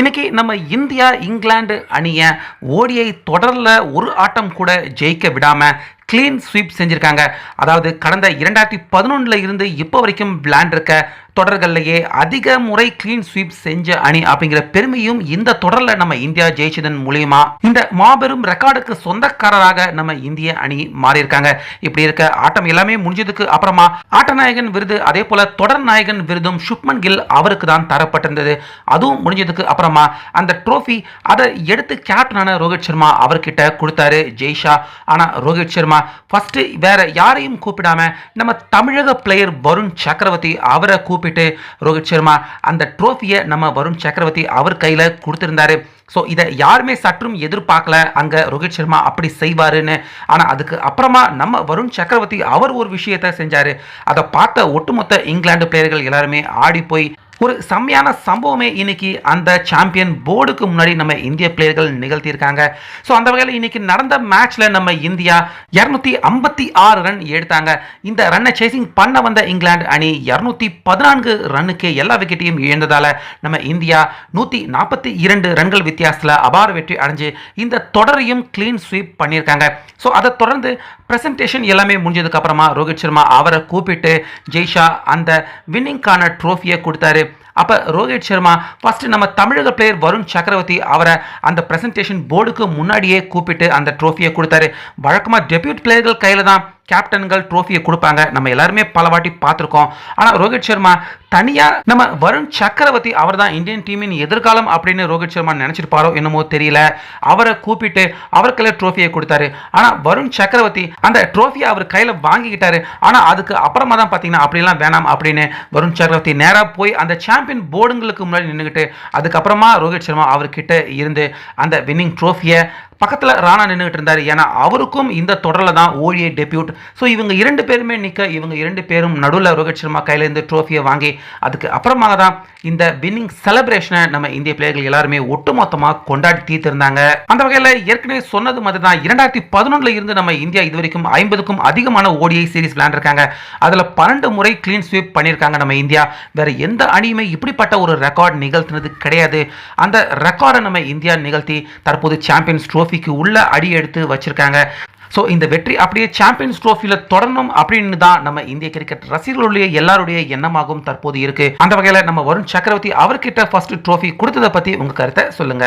இன்னைக்கு நம்ம இந்தியா இங்கிலாந்து அணியை ஓடிஐ தொடரில் ஒரு ஆட்டம் கூட ஜெயிக்க விடாம கிளீன் ஸ்வீப் செஞ்சிருக்காங்க. அதாவது கடந்த 2011 இருந்து இப்போ வரைக்கும் விளையாண்டிருக்க தொடர்கள்லேயே அதிக முறை கிளீன் ஸ்வீப் செஞ்ச அணி அப்படிங்கிற பெருமையும் இந்த தொடரில் நம்ம இந்தியா ஜெயிச்சதன் மூலியமா இந்த மாபெரும் ரெக்கார்டுக்கு சொந்தக்காரராக நம்ம இந்திய அணி மாறியிருக்காங்க. இப்படி இருக்க ஆட்டம் எல்லாமே முடிஞ்சதுக்கு அப்புறமா ஆட்டநாயகன் விருது அதே போல தொடர் நாயகன் விருதும் சுப்மன் கில் அவருக்கு தான் தரப்பட்டிருந்தது. அதுவும் முடிஞ்சதுக்கு அப்புறமா அந்த ட்ரோஃபி அதை எடுத்து கேப்டனான ரோஹித் சர்மா அவர்கிட்ட கொடுத்தாரு ஜெய்ஷா. ஆனா ரோஹித் சர்மா ஃபர்ஸ்ட் வேற யாரையும் கூப்பிடாம நம்ம தமிழக பிளேயர் வருண் சக்கரவர்த்தி அவரை கூப்பிட்டு ரோஹித் சர்மா அந்த ட்ரோஃபியை நம்ம வருண் சக்கரவர்த்தி அவர் கையில கொடுத்திருந்தாரு. ஸோ இதை யாருமே சற்றும் எதிர்பார்க்கல அங்கே ரோஹித் சர்மா அப்படி செய்வாருன்னு. ஆனால் அதுக்கு அப்புறமா நம்ம வருண் சக்கரவர்த்தி அவர் ஒரு விஷயத்தை செஞ்சார். அதை பார்த்த ஒட்டுமொத்த இங்கிலாந்து பிளேயர்கள் எல்லாருமே ஆடி போய் ஒரு செம்மையான சம்பவமே இன்னைக்கு அந்த சாம்பியன் போர்டுக்கு முன்னாடி நம்ம இந்திய பிளேயர்கள் நிகழ்த்தியிருக்காங்க. ஸோ அந்த வகையில் இன்னைக்கு நடந்த மேட்ச்ல நம்ம இந்தியா 256 ரன் எடுத்தாங்க. இந்த ரன்னை சேசிங் பண்ண வந்த இங்கிலாந்து அணி 214 ரன்னுக்கு எல்லா விக்கெட்டையும் இழந்ததால நம்ம இந்தியா 142 ரன்கள் வித்தியாசத்தில் அபார வெற்றி அடைஞ்சு இந்த தொடரையும் கிளீன் ஸ்வீப் பண்ணியிருக்காங்க. ஸோ அதை தொடர்ந்து பிரசன்டேஷன் எல்லாமே முடிஞ்சதுக்கு அப்புறமா ரோஹித் சர்மா அவரை கூப்பிட்டு ஜெய்ஷா அந்த வின்னிங்கான ட்ரோஃபியை கொடுத்தாரு. அப்போ ரோஹித் சர்மா ஃபர்ஸ்ட் நம்ம தமிழக பிளேயர் வருண் சக்கரவர்த்தி அவரை அந்த பிரசன்டேஷன் போர்டுக்கு முன்னாடியே கூப்பிட்டு அந்த ட்ரோஃபியை கொடுத்தாரு. வழக்கமாக டெபியூட் பிளேயர்கள் கையில் தான் கேப்டன்கள் ட்ரோஃபியை கொடுப்பாங்க. நம்ம எல்லாருமே பல வாட்டி பார்த்துருக்கோம். ஆனால் ரோஹித் சர்மா தனியாக நம்ம வருண் சக்கரவர்த்தி அவர் தான் இந்தியன் டீமின் எதிர்காலம் அப்படின்னு ரோஹித் சர்மா நினைச்சிருப்பாரோ என்னமோ தெரியல. அவரை கூப்பிட்டு அவர் கையில் ட்ரோஃபியை கொடுத்தாரு. ஆனால் வருண் சக்கரவர்த்தி அந்த ட்ரோஃபியை அவர் கையில் வாங்கிக்கிட்டாரு. ஆனால் அதுக்கு அப்புறமா தான் பார்த்தீங்கன்னா அப்படிலாம் வேணாம் அப்படின்னு வருண் சக்கரவர்த்தி நேராக போய் அந்த சாம்பியன் போர்டுங்களுக்கு முன்னாடி நின்றுக்கிட்டு அதுக்கப்புறமா ரோஹித் சர்மா அவர்கிட்ட இருந்து அந்த வின்னிங் ட்ரோஃபியை பக்கத்தில் ராணா நின்றுகிட்டு இருந்தார். ஏன்னா அவருக்கும் இந்த தொடரில் தான் ஓடிஐ டெபியூட். ஸோ இவங்க 2 பேருமே நிற்க இவங்க 2 பேரும் நடுவில் ரோஹித் சர்மா கையில் இருந்து ட்ரோஃபியை வாங்கி அதுக்கு அப்புறமாக தான் இந்த வின்னிங் செலிப்ரேஷனை நம்ம இந்திய பிளேயர்கள் எல்லாருமே ஒட்டுமொத்தமாக கொண்டாடி தீர்த்திருந்தாங்க. அந்த வகையில் ஏற்கனவே சொன்னது மாதிரி தான் 2011 இருந்து நம்ம இந்தியா இது வரைக்கும் 50க்கும் அதிகமான ஓடிஐ சீரிஸ் விளையாண்டுருக்காங்க. அதில் 12 முறை கிளீன் ஸ்வீப் பண்ணியிருக்காங்க நம்ம இந்தியா. வேற எந்த அணியுமே இப்படிப்பட்ட ஒரு ரெக்கார்ட் நிகழ்த்தினது கிடையாது. அந்த ரெக்கார்டை நம்ம இந்தியா நிகழ்த்தி தற்போது சாம்பியன்ஸ் ட்ரோஃபிக்கு உள்ள அடி எடுத்து வச்சிருக்காங்க. ஸோ இந்த வெற்றி அப்படியே சாம்பியன்ஸ் ட்ரோஃபியில் தொடரணும் அப்படின்னு தான் நம்ம இந்திய கிரிக்கெட் ரசிகர்களுடைய எல்லாருடைய எண்ணமாகவும் தற்போது இருக்கு. அந்த வகையில் நம்ம வருண் சக்கரவர்த்தி அவர்கிட்ட ஃபர்ஸ்ட் ட்ரோஃபி கொடுத்ததை பற்றி உங்க கருத்தை சொல்லுங்க.